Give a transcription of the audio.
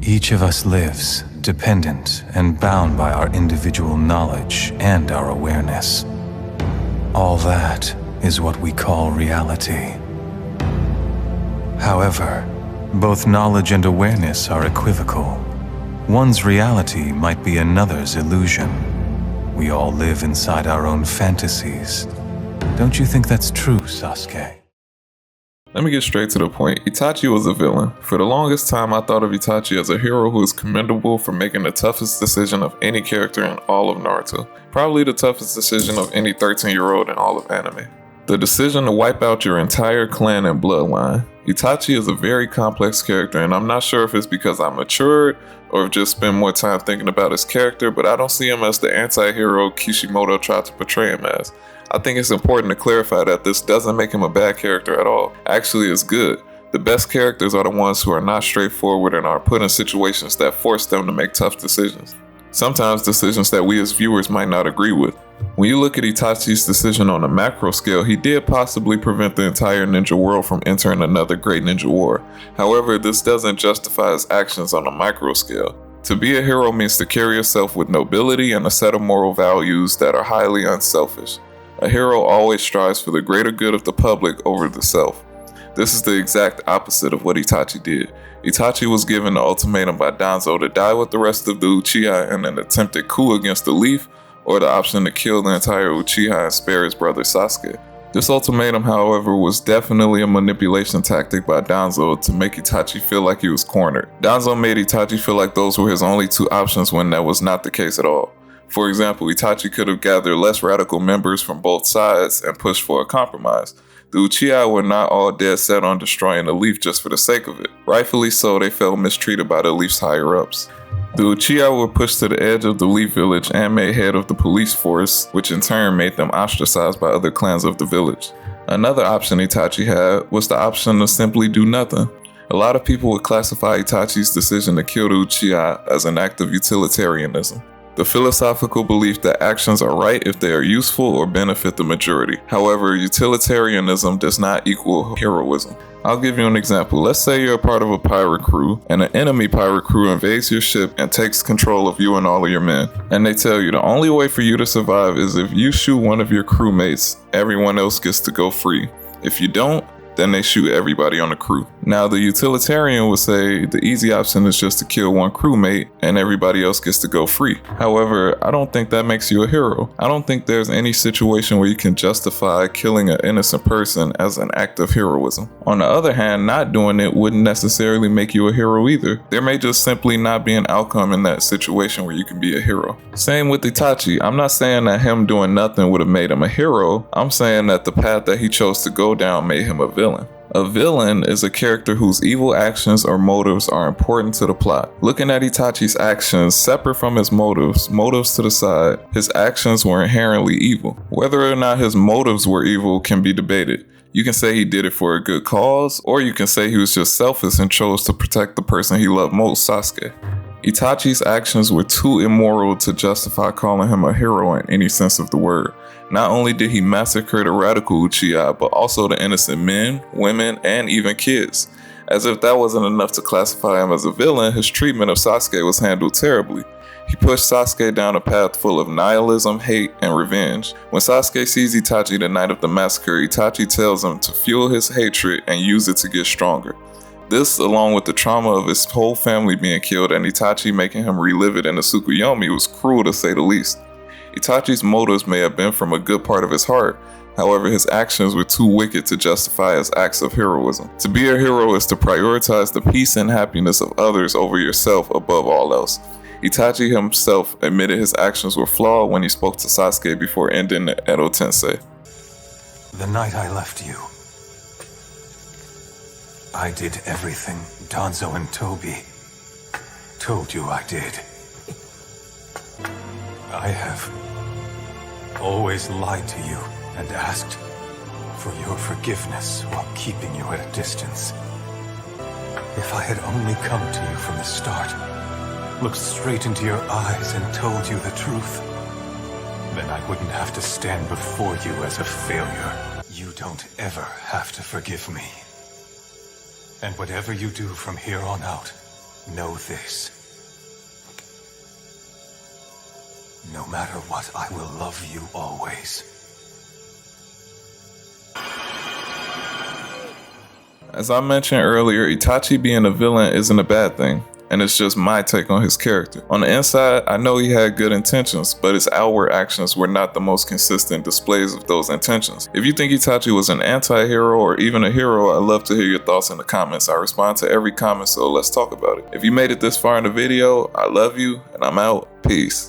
Each of us lives dependent and bound by our individual knowledge and our awareness. All that is what we call reality. However, both knowledge and awareness are equivocal. One's reality might be another's illusion. We all live inside our own fantasies. Don't you think that's true, Sasuke? Let me get straight to the point. Itachi was a villain. For the longest time, I thought of Itachi as a hero who is commendable for making the toughest decision of any character in all of Naruto. Probably the toughest decision of any 13-year-old in all of anime. The decision to wipe out your entire clan and bloodline. Itachi is a very complex character, and I'm not sure if it's because I matured or have just spent more time thinking about his character, but I don't see him as the anti-hero Kishimoto tried to portray him as. I think it's important to clarify that this doesn't make him a bad character at all. Actually, it's good. The best characters are the ones who are not straightforward and are put in situations that force them to make tough decisions. Sometimes decisions that we as viewers might not agree with. When you look at Itachi's decision on a macro scale, he did possibly prevent the entire ninja world from entering another great ninja war. However, this doesn't justify his actions on a micro scale. To be a hero means to carry yourself with nobility and a set of moral values that are highly unselfish. A hero always strives for the greater good of the public over the self. This is the exact opposite of what Itachi did. Itachi was given the ultimatum by Danzo to die with the rest of the Uchiha in an attempted coup against the Leaf, or the option to kill the entire Uchiha and spare his brother Sasuke. This ultimatum, however, was definitely a manipulation tactic by Danzo to make Itachi feel like he was cornered. Danzo made Itachi feel like those were his only two options when that was not the case at all. For example, Itachi could have gathered less radical members from both sides and pushed for a compromise. The Uchiha were not all dead set on destroying the Leaf just for the sake of it. Rightfully so, they felt mistreated by the Leaf's higher-ups. The Uchiha were pushed to the edge of the Leaf village and made head of the police force, which in turn made them ostracized by other clans of the village. Another option Itachi had was the option to simply do nothing. A lot of people would classify Itachi's decision to kill the Uchiha as an act of utilitarianism. The philosophical belief that actions are right if they are useful or benefit the majority. However, utilitarianism does not equal heroism. I'll give you an example. Let's say you're a part of a pirate crew, and an enemy pirate crew invades your ship and takes control of you and all of your men. And they tell you the only way for you to survive is if you shoot one of your crewmates, everyone else gets to go free. If you don't, then they shoot everybody on the crew. Now, the utilitarian would say the easy option is just to kill one crewmate and everybody else gets to go free. However, I don't think that makes you a hero. I don't think there's any situation where you can justify killing an innocent person as an act of heroism. On the other hand, not doing it wouldn't necessarily make you a hero either. There may just simply not be an outcome in that situation where you can be a hero. Same with Itachi. I'm not saying that him doing nothing would have made him a hero. I'm saying that the path that he chose to go down made him a villain. A villain is a character whose evil actions or motives are important to the plot. Looking at Itachi's actions separate from his motives to the side, his actions were inherently evil. Whether or not his motives were evil can be debated. You can say he did it for a good cause, or you can say he was just selfish and chose to protect the person he loved most, Sasuke. Itachi's actions were too immoral to justify calling him a hero in any sense of the word. Not only did he massacre the radical Uchiha, but also the innocent men, women, and even kids. As if that wasn't enough to classify him as a villain, his treatment of Sasuke was handled terribly. He pushed Sasuke down a path full of nihilism, hate, and revenge. When Sasuke sees Itachi the night of the massacre, Itachi tells him to fuel his hatred and use it to get stronger. This, along with the trauma of his whole family being killed and Itachi making him relive it in the Tsukuyomi, was cruel to say the least. Itachi's motives may have been from a good part of his heart, however his actions were too wicked to justify his acts of heroism. To be a hero is to prioritize the peace and happiness of others over yourself above all else. Itachi himself admitted his actions were flawed when he spoke to Sasuke before ending the Edo Tensei. The night I left you, I did everything Danzo and Tobi told you I did. I have always lied to you and asked for your forgiveness while keeping you at a distance. If I had only come to you from the start, looked straight into your eyes and told you the truth, then I wouldn't have to stand before you as a failure. You don't ever have to forgive me. And whatever you do from here on out, Know this. No matter what, I will love you always. As I mentioned earlier, Itachi being a villain isn't a bad thing, and it's just my take on his character. On the inside, I know he had good intentions, but his outward actions were not the most consistent displays of those intentions. If you think Itachi was an anti-hero or even a hero, I'd love to hear your thoughts in the comments. I respond to every comment, so let's talk about it. If you made it this far in the video, I love you, and I'm out. Peace.